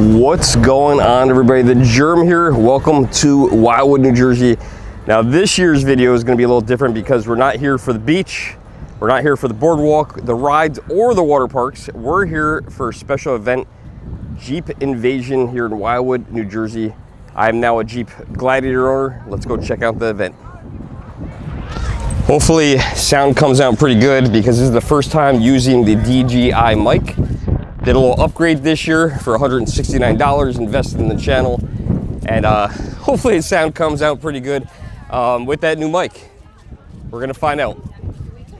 What's going on, everybody? The Germ here. Welcome to Wildwood, New Jersey. Now this year's video is going to be a little different because we're not here for the beach, we're not here for the boardwalk, the rides, or the water parks. We're here for a special event, Jeep Invasion here in Wildwood, New Jersey. I'm now a Jeep Gladiator owner. Let's go check out the event. Hopefully sound comes out pretty good because this is the first time using the DJI mic. Did a little upgrade this year for $169, invested in the channel, and hopefully the sound comes out pretty good with that new mic. We're gonna find out.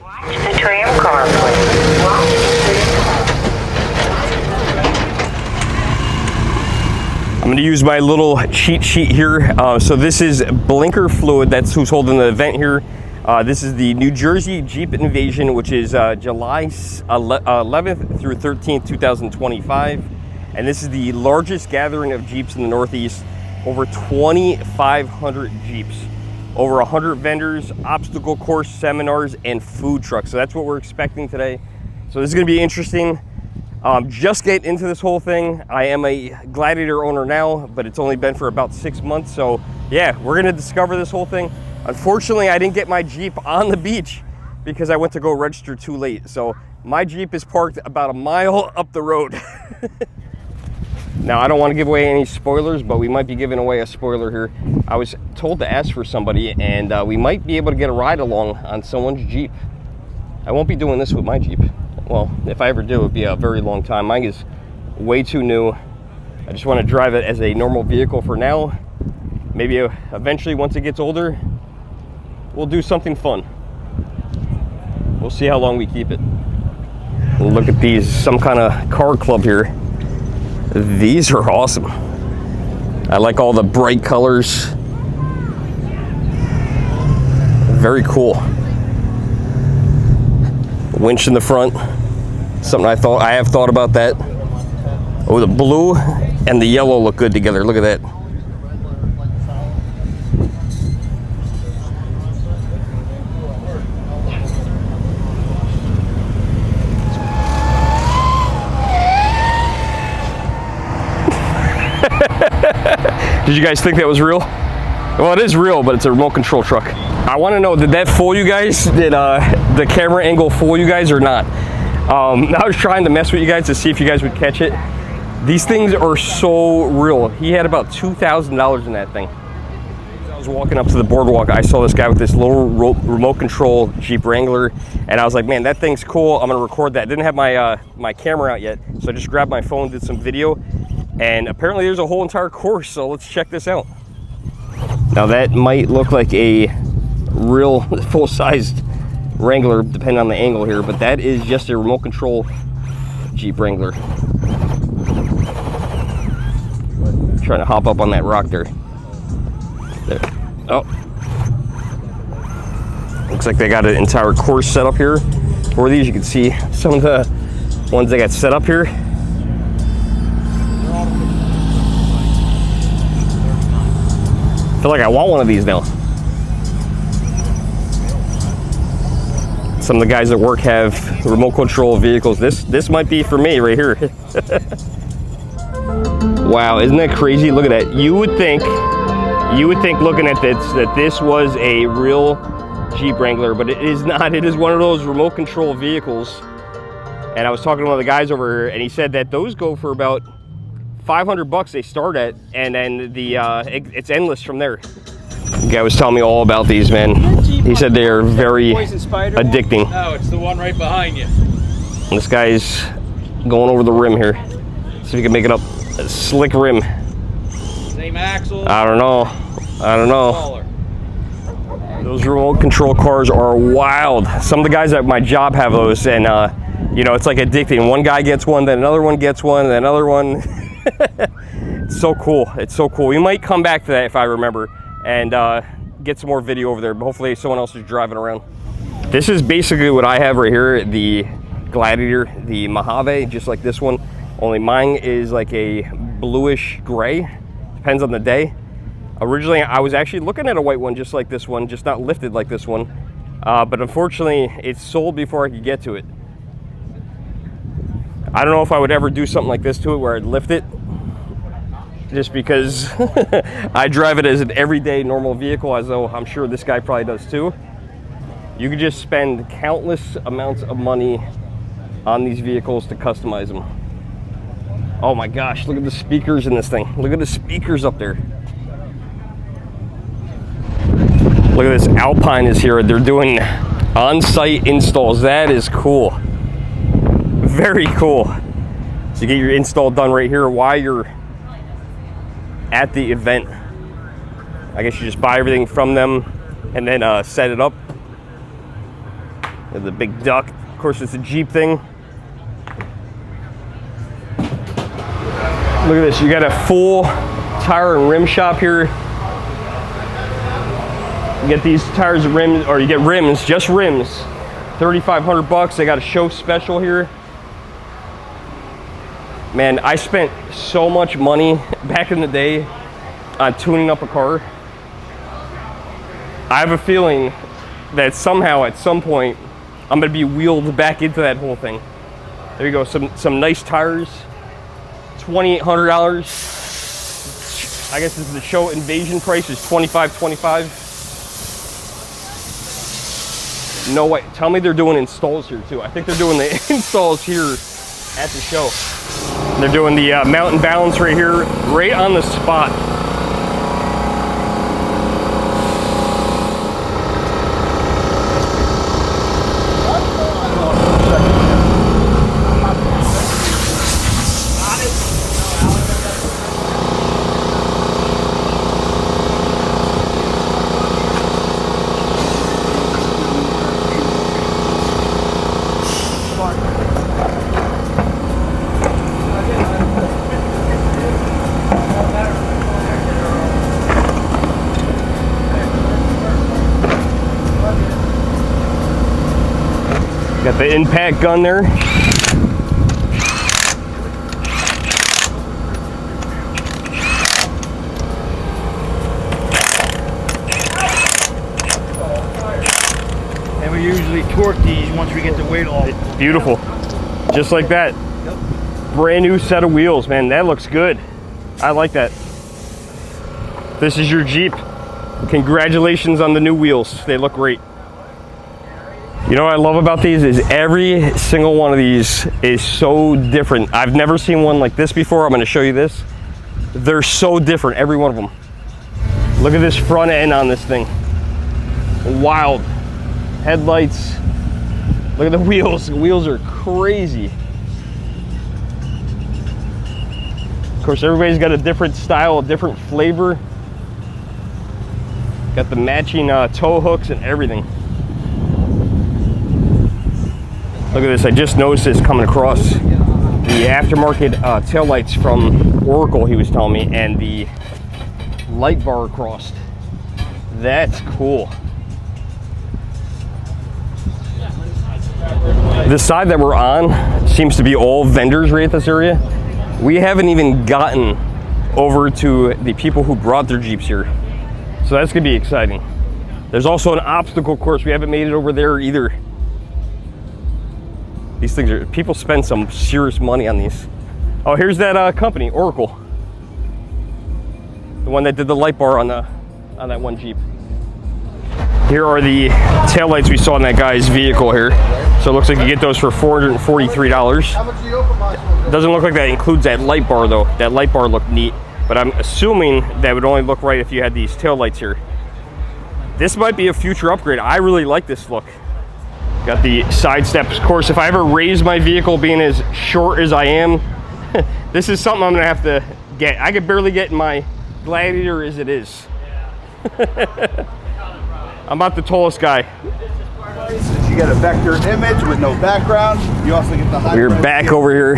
Watch the tram car, please. I'm gonna use my little cheat sheet here. So this is Blinker Fluid, that's who's holding the event here. This is the New Jersey Jeep Invasion, which is July 11th through 13th, 2025. And this is the largest gathering of Jeeps in the Northeast. Over 2,500 Jeeps, over 100 vendors, obstacle course, seminars, and food trucks. So that's what we're expecting today. So this is gonna be interesting. Just getting into this whole thing. I am a Gladiator owner now, but it's only been for about 6 months. So yeah, we're gonna discover this whole thing. Unfortunately, I didn't get my Jeep on the beach because I went to go register too late. So my Jeep is parked about a mile up the road. Now, I don't want to give away any spoilers, but we might be giving away a spoiler here. I was told to ask for somebody, and we might be able to get a ride along on someone's Jeep. I won't be doing this with my Jeep. Well, if I ever do, it would be a very long time. Mine is way too new. I just want to drive it as a normal vehicle for now. Maybe eventually, once it gets older, we'll do something fun. We'll see how long we keep it. Look at these, some kind of car club here. These are awesome. I like all the bright colors. Very cool. Winch in the front. Something I have thought about that. Oh, the blue and the yellow look good together. Look at that. Did you guys think that was real? Well, it is real, but it's a remote control truck. I want to know, did that fool you guys? Did the camera angle fool you guys or not? I was trying to mess with you guys to see if you guys would catch it. These things are so real. He had about $2,000 in that thing. As I was walking up to the boardwalk, I saw this guy with this little remote control Jeep Wrangler, and I was like, man, that thing's cool. I'm gonna record that. Didn't have my my camera out yet, so I just grabbed my phone, did some video. And apparently there's a whole entire course, so let's check this out. Now that might look like a real full-sized Wrangler, depending on the angle here, but that is just a remote control Jeep Wrangler. Trying to hop up on that rock there. There. Oh. Looks like they got an entire course set up here for these. You can see some of the ones they got set up here. I feel like I want one of these now. Some of the guys at work have remote control vehicles. This might be for me right here. Wow, isn't that crazy? Look at that. You would think looking at this that this was a real Jeep Wrangler, but it is not. It is one of those remote control vehicles. And I was talking to one of the guys over here, and he said that those go for about $500 they start at, and then it's endless from there. The guy was telling me all about these, man. He said they are very addicting. No, it's the one right behind you. This guy's going over the rim here. See if he can make it up. A slick rim. Same axle. I don't know. Smaller. Those remote control cars are wild. Some of the guys at my job have those, and you know, it's like addicting. One guy gets one, then another one gets one, then another one. It's so cool. It's so cool. We might come back to that if I remember and get some more video over there, but hopefully someone else is driving around. This is basically what I have right here, the Gladiator, the Mojave, just like this one, only mine is like a bluish gray, depends on the day. Originally I was actually looking at a white one just like this one, just not lifted like this one, but unfortunately it sold before I could get to it. I don't know if I would ever do something like this to it where I'd lift it just because I drive it as an everyday normal vehicle, as though I'm sure this guy probably does too. You could just spend countless amounts of money on these vehicles to customize them. Oh my gosh, look at the speakers in this thing. Look at the speakers up there. Look at this, Alpine is here. They're doing on-site installs. That is cool. Very cool. So you get your install done right here while you're at the event. I guess you just buy everything from them and then set it up. The big duck. Of course, it's a Jeep thing. Look at this. You got a full tire and rim shop here. You get these tires and rims, or you get rims, just rims. $3,500. They got a show special here. Man, I spent so much money back in the day on tuning up a car. I have a feeling that somehow at some point I'm gonna be wheeled back into that whole thing. There you go, some nice tires, $2,800. I guess this is the show invasion price is $2,525. No way, tell me they're doing installs here too. I think they're doing the installs here at the show. They're doing the mountain balance right here, right on the spot. Got the impact gun there. And we usually torque these once we get the weight off. Beautiful. Just like that. Yep. Brand new set of wheels, man. That looks good. I like that. This is your Jeep. Congratulations on the new wheels. They look great. You know what I love about these is every single one of these is so different. I've never seen one like this before. I'm going to show you this. They're so different, every one of them. Look at this front end on this thing. Wild. Headlights. Look at the wheels. The wheels are crazy. Of course, everybody's got a different style, a different flavor. Got the matching tow hooks and everything. Look at this, I just noticed this coming across. The aftermarket taillights from Oracle, he was telling me, and the light bar across. That's cool. The side that we're on seems to be all vendors right at this area. We haven't even gotten over to the people who brought their Jeeps here. So that's gonna be exciting. There's also an obstacle course. We haven't made it over there either. These things are, people spend some serious money on these. Oh, here's that company, Oracle. The one that did the light bar on that one Jeep. Here are the taillights we saw in that guy's vehicle here. So it looks like you get those for $443. Doesn't look like that includes that light bar though. That light bar looked neat, but I'm assuming that would only look right if you had these taillights here. This might be a future upgrade. I really like this look. Got the side steps. Of course, if I ever raise my vehicle being as short as I am, this is something I'm gonna have to get. I could barely get in my Gladiator as it is. I'm not the tallest guy. You get a vector image with no background. You also get the high. We're back over here.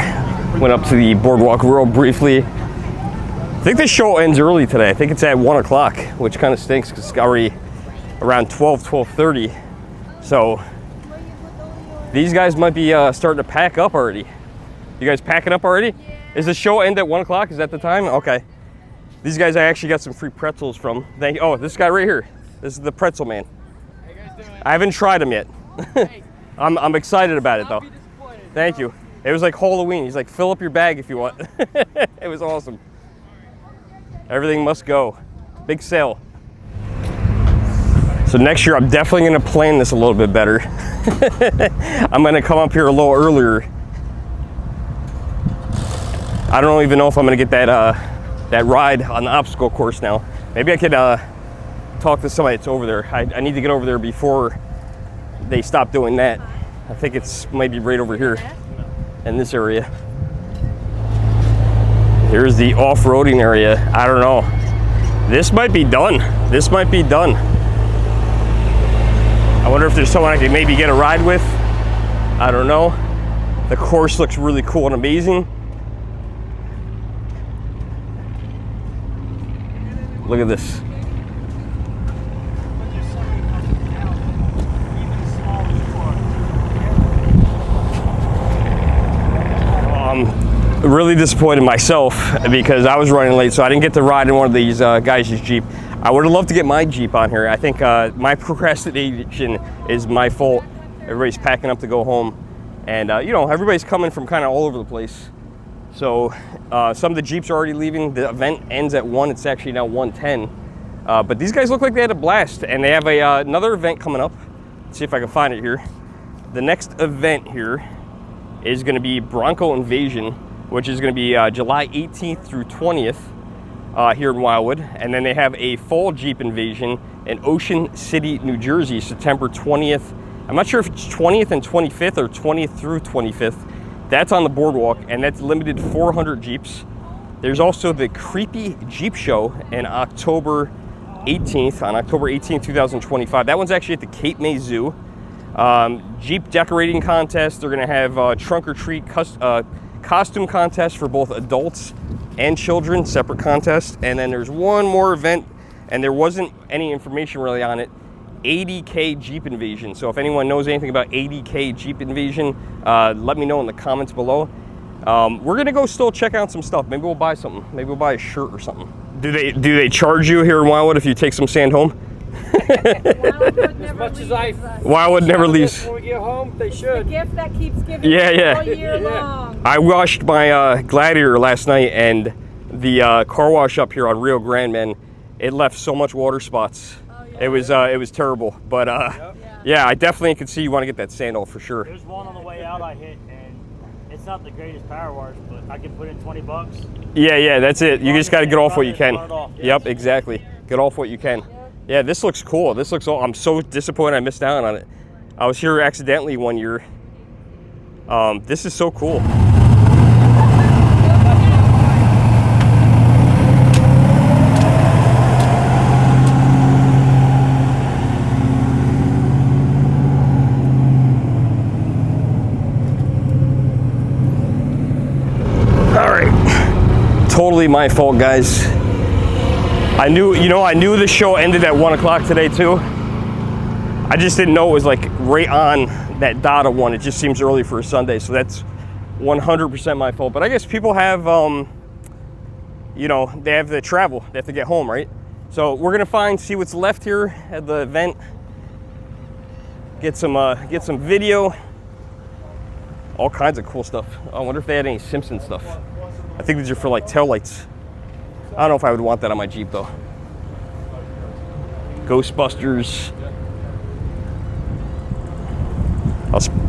Went up to the boardwalk real briefly. I think the show ends early today. I think it's at 1 o'clock, which kind of stinks because it's already around 12:30. So these guys might be starting to pack up already. You guys packing up already? Yeah. Is the show end at 1 o'clock? Is that the time? Okay. These guys I actually got some free pretzels from. Thank you. Oh, this guy right here. This is the pretzel man. How you guys doing? I haven't tried them yet. I'm excited about it though. Thank you. It was like Halloween. He's like, fill up your bag if you want. It was awesome. Everything must go. Big sale. So next year, I'm definitely gonna plan this a little bit better. I'm gonna come up here a little earlier. I don't even know if I'm gonna get that ride on the obstacle course now. Maybe I could talk to somebody that's over there. I need to get over there before they stop doing that. I think it's maybe right over here in this area. Here's the off-roading area. I don't know. This might be done. This might be done. I wonder if there's someone I could maybe get a ride with. I don't know. The course looks really cool and amazing. Look at this. Really disappointed myself because I was running late, so I didn't get to ride in one of these guys' Jeep. I would have loved to get my Jeep on here. I think my procrastination is my fault. Everybody's packing up to go home, and you know, everybody's coming from kind of all over the place. So some of the Jeeps are already leaving. The event ends at 1. It's actually now 1:10. But these guys look like they had a blast, and they have another event coming up. Let's see if I can find it here. The next event here is going to be Bronco Invasion, which is going to be July 18th through 20th here in Wildwood. And then they have a fall Jeep Invasion in Ocean City, New Jersey, September 20th. I'm not sure if it's 20th and 25th or 20th through 25th. That's on the boardwalk, and that's limited to 400 Jeeps. There's also the Creepy Jeep Show in October 18th, on October 18th, 2025. That one's actually at the Cape May Zoo. Jeep decorating contest. They're gonna have trunk or treat costume contest for both adults and children, separate contest. And then there's one more event, and there wasn't any information really on it, 80K Jeep Invasion. So if anyone knows anything about 80K Jeep Invasion, let me know in the comments below. We're gonna go still check out some stuff. Maybe we'll buy something. Maybe we'll buy a shirt or something. Do they charge you here in Wildwood if you take some sand home? Wildwood never leaves. When we get home, they should. The gift that keeps giving Yeah. all year long. I washed my Gladiator last night, and the car wash up here on Rio Grande, man, it left so much water spots. Oh, yeah. It was terrible. But yeah, I definitely can see you want to get that sand off for sure. There's one on the way out I hit, and it's not the greatest power wash, but I can put in 20 bucks. Yeah, that's it. You just got to get off what you can. Turn it off, yes. Yep, exactly. Get off what you can. Yeah, this looks cool. This looks all, I'm so disappointed I missed out on it. I was here accidentally one year. This is so cool. All right, totally my fault, guys. I knew the show ended at 1 o'clock today too. I just didn't know it was like right on that dot of 1. It just seems early for a Sunday, so that's 100% my fault. But I guess people have, you know, they have to travel. They have to get home, right? So we're gonna see what's left here at the event. Get some video. All kinds of cool stuff. I wonder if they had any Simpson stuff. I think these are for like taillights. I don't know if I would want that on my Jeep though. Ghostbusters.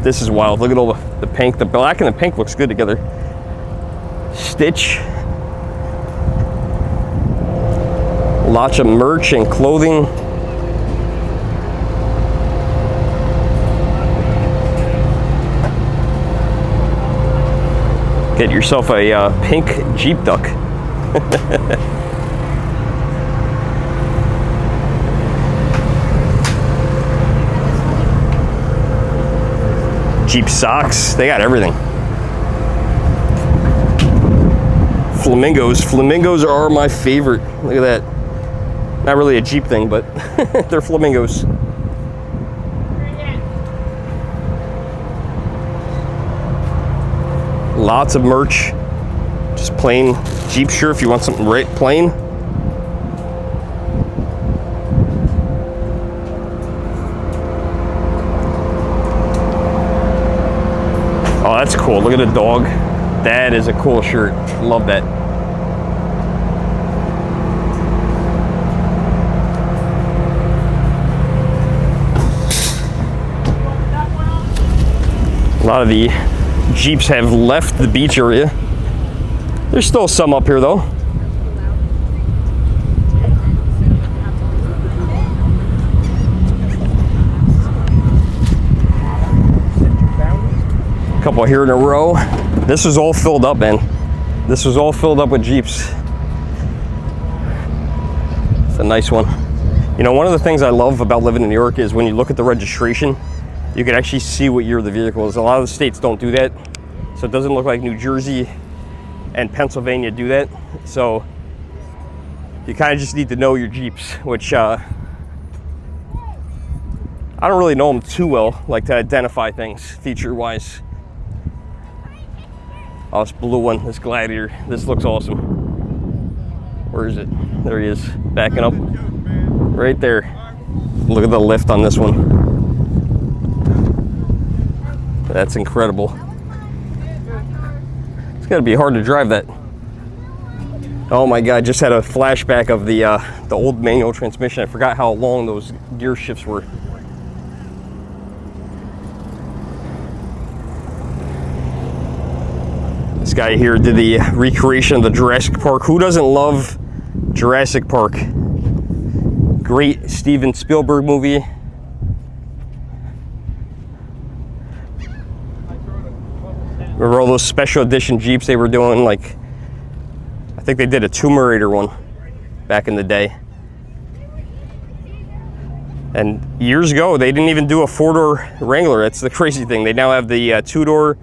This is wild. Look at all the pink. The black and the pink looks good together. Stitch. Lots of merch and clothing. Get yourself a pink Jeep duck. Jeep socks, they got everything. Flamingos are my favorite. Look at that. Not really a Jeep thing, but they're flamingos. Lots of merch. Just plain Jeep shirt if you want something right plain. Oh, that's cool. Look at the dog. That is a cool shirt. Love that. A lot of the Jeeps have left the beach area. There's still some up here though. A couple here in a row. This was all filled up, man. This was all filled up with Jeeps. It's a nice one. You know, one of the things I love about living in New York is when you look at the registration, you can actually see what year the vehicle is. A lot of the states don't do that, so it doesn't look like New Jersey and Pennsylvania do that. So you kind of just need to know your Jeeps, which I don't really know them too well, like to identify things feature-wise. Oh, this blue one, this Gladiator, this looks awesome. Where is it? There he is, backing up. Right there. Look at the lift on this one. That's incredible. It's gotta be hard to drive that. Oh my God, just had a flashback of the old manual transmission. I forgot how long those gear shifts were. This guy here did the recreation of the Jurassic Park. Who doesn't love Jurassic Park? Great Steven Spielberg movie. Remember all those special edition Jeeps they were doing? Like, I think they did a Tomb Raider one back in the day. And years ago, they didn't even do a 4-door Wrangler. That's the crazy thing. They now have the 2-door.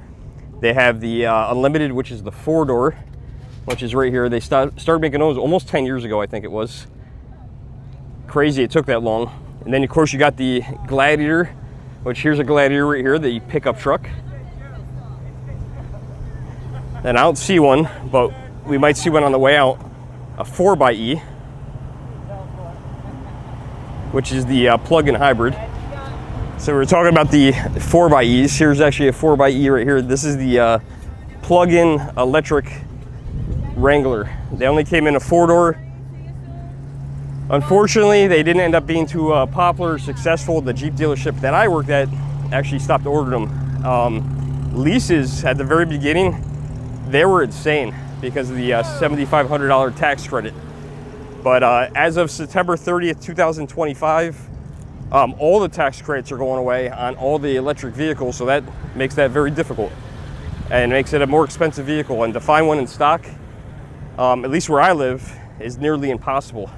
They have the Unlimited, which is the 4-door, which is right here. They started making those almost 10 years ago, I think it was. Crazy it took that long. And then, of course, you got the Gladiator, which here's a Gladiator right here, the pickup truck. And I don't see one, but we might see one on the way out. A 4xe, which is the plug-in hybrid. So we're talking about the 4xEs. Here's actually a 4xe right here. This is the plug-in electric Wrangler. They only came in a 4-door. Unfortunately, they didn't end up being too popular or successful. The Jeep dealership that I worked at actually stopped ordering them. Leases at the very beginning, they were insane because of the $7,500 tax credit. But as of September 30th, 2025, all the tax credits are going away on all the electric vehicles, so that makes that very difficult and makes it a more expensive vehicle. And to find one in stock, at least where I live, is nearly impossible.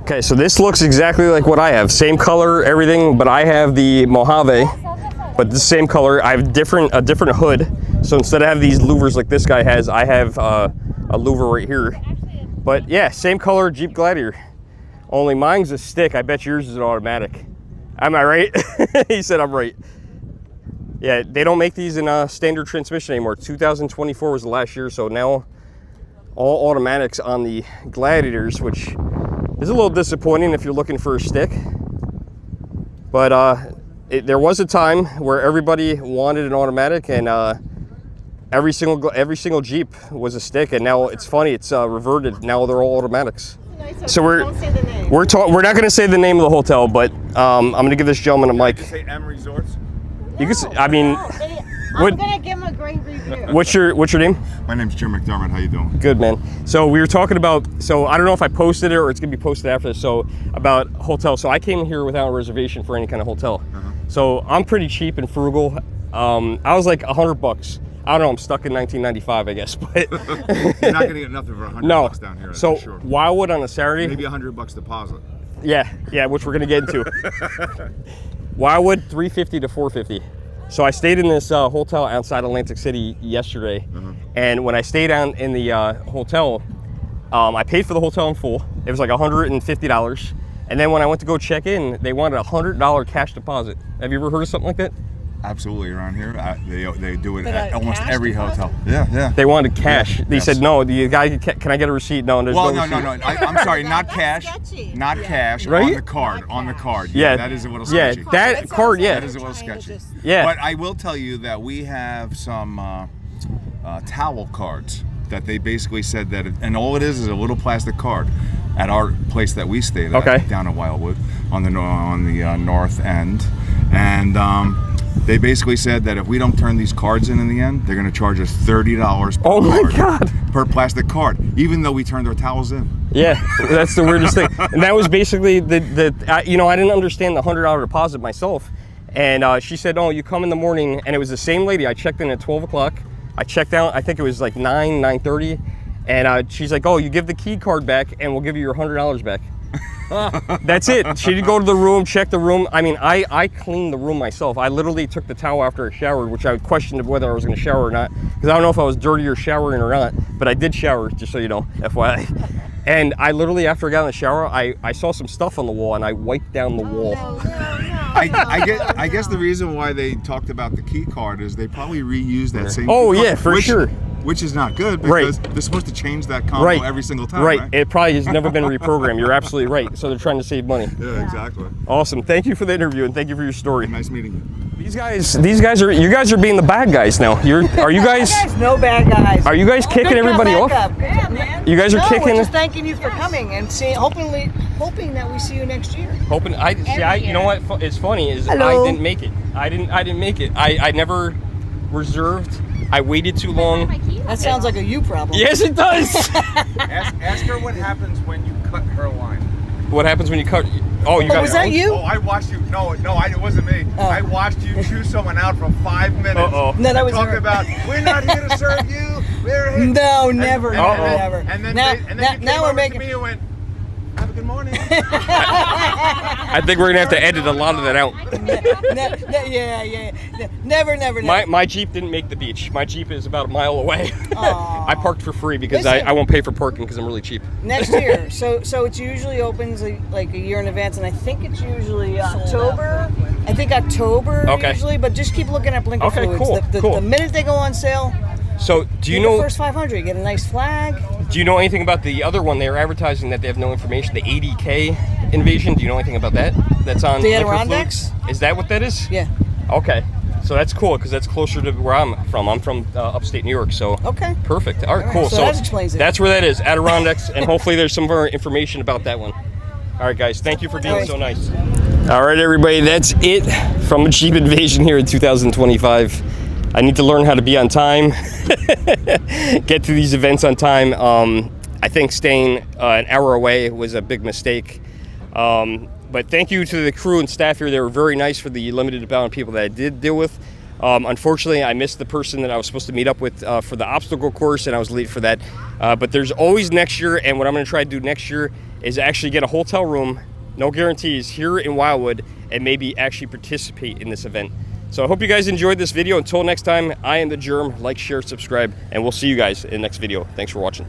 Okay, so this looks exactly like what I have. Same color, everything, but I have the Mojave, but the same color. I have a different hood. So instead of having these louvers like this guy has, I have a louver right here. But yeah, same color Jeep Gladiator. Only mine's a stick. I bet yours is an automatic. Am I right? He said I'm right. Yeah, they don't make these in a standard transmission anymore. 2024 was the last year, so now all automatics on the Gladiators, which is a little disappointing if you're looking for a stick. But there was a time where everybody wanted an automatic, and every single Jeep was a stick, and now it's funny, it's reverted. Now they're all automatics. So we're not going to say the name of the hotel, but I'm going to give this gentleman a mic. Did you say M Resorts? You can say, I mean, I'm gonna give him a great review. what's your name? My name's Jim McDermott. How you doing? Good, man. So we were talking about, so I don't know if I posted it or it's gonna be posted after this. So about hotel. So I came here without a reservation for any kind of hotel. So I'm pretty cheap and frugal. I was like $100. I don't know. I'm stuck in 1995, I guess. But You're not gonna get nothing for $100 down here. So for sure. Wildwood on a Saturday. Maybe $100 deposit. Yeah, which we're gonna get into. Wildwood, $350 to $450. So I stayed in this hotel outside Atlantic City yesterday, and when I stayed down in the hotel, I paid for the hotel in full. It was like $150, and then when I went to go check in, they wanted a $100 cash deposit. Have you ever heard of something like that? Absolutely, around here they do it But at a almost cash every deposit? hotel. Yeah. They wanted cash. They Yes. said no. The guy, can I get a receipt? No, there's Well, no no. receipt. I'm sorry, not That's cash. sketchy. Not Yeah. cash. Right? On the card. On the card. Yeah, that is a little yeah, sketchy. that card, yeah. That is a little sketchy. Yeah. But I will tell you that we have some towel cards that they basically said that, and all it is a little plastic card at our place that we stayed at Okay. down in Wildwood on the north end, and They basically said that if we don't turn these cards in the end, they're going to charge us $30 per Oh my card, God. per plastic card, even though we turned our towels in. Yeah, that's the weirdest thing. And that was basically you know, I didn't understand the $100 deposit myself. And she said, oh, you come in the morning, and it was the same lady. I checked in at 12 o'clock. I checked out, I think it was like 9:30. And she's like, oh, you give the key card back, and we'll give you your $100 back. That's it. She did go to the room, check the room. I mean, I cleaned the room myself. I literally took the towel after I showered, which I questioned whether I was going to shower or not, because I don't know if I was dirty or showering or not, but I did shower, just so you know, FYI. And I literally, after I got in the shower, I saw some stuff on the wall, and I wiped down the wall. I guess the reason why they talked about the key card is they probably reused that same. Oh, key card, yeah, for sure. Which is not good, because they're supposed to change that combo every single time. Right. It probably has never been reprogrammed. You're absolutely right. So they're trying to save money. Yeah, exactly. Awesome. Thank you for the interview, and thank you for your story. Nice meeting you. You guys are being the bad guys now. Are you guys No bad guys. Are you guys kicking everybody off? Yeah, man. You guys are kicking. We're just thanking you for coming and hoping that we see you next year. Hoping you know what is funny is Hello. I didn't make it. I didn't make it. I never reserved. I waited too long. That sounds like a you problem. Yes, it does. Ask her what happens when you cut her line. What happens when you cut? Oh, you got. Was that you? Oh, I watched you. No, it wasn't me. Oh. I watched you chew someone out for 5 minutes. Uh-oh. No, that was Talking her. about, we're not here to serve you. We're here. No, never, Uh-oh. never. And then, now, you came now we're over making. to me and went, have a good morning. I think we're gonna have to edit a lot of that out. Yeah. Never. My Jeep didn't make the beach. My Jeep is about a mile away. Aw. I parked for free because Listen. I won't pay for parking because I'm really cheap. Next year. So it usually opens like a year in advance, and I think it's usually October. I think October Okay. usually, but just keep looking at blinker Okay, fluids. cool, cool. The minute they go on sale, So do you get the know? first 500, you get a nice flag. Do you know anything about the other one? They were advertising that they have no information. The 80K invasion. Do you know anything about that? That's on The Blinker Adirondacks? Fluid? Is that what that is? Yeah. Okay. So that's cool because that's closer to where I'm from. I'm from upstate New York. So Okay. perfect. All right, cool. so that explains it. That's where that is, Adirondacks, and hopefully there's some more information about that one. All right, guys. Thank you for being All right. so nice. All right, everybody. That's it from a Jeep Invasion here in 2025. I need to learn how to be on time, get to these events on time. I think staying an hour away was a big mistake. But thank you to the crew and staff here. They were very nice for the limited amount of people that I did deal with. Unfortunately, I missed the person that I was supposed to meet up with for the obstacle course, and I was late for that. But there's always next year, and what I'm going to try to do next year is actually get a hotel room, no guarantees, here in Wildwood, and maybe actually participate in this event. So I hope you guys enjoyed this video. Until next time, I am the Germ. Like, share, subscribe, and we'll see you guys in the next video. Thanks for watching.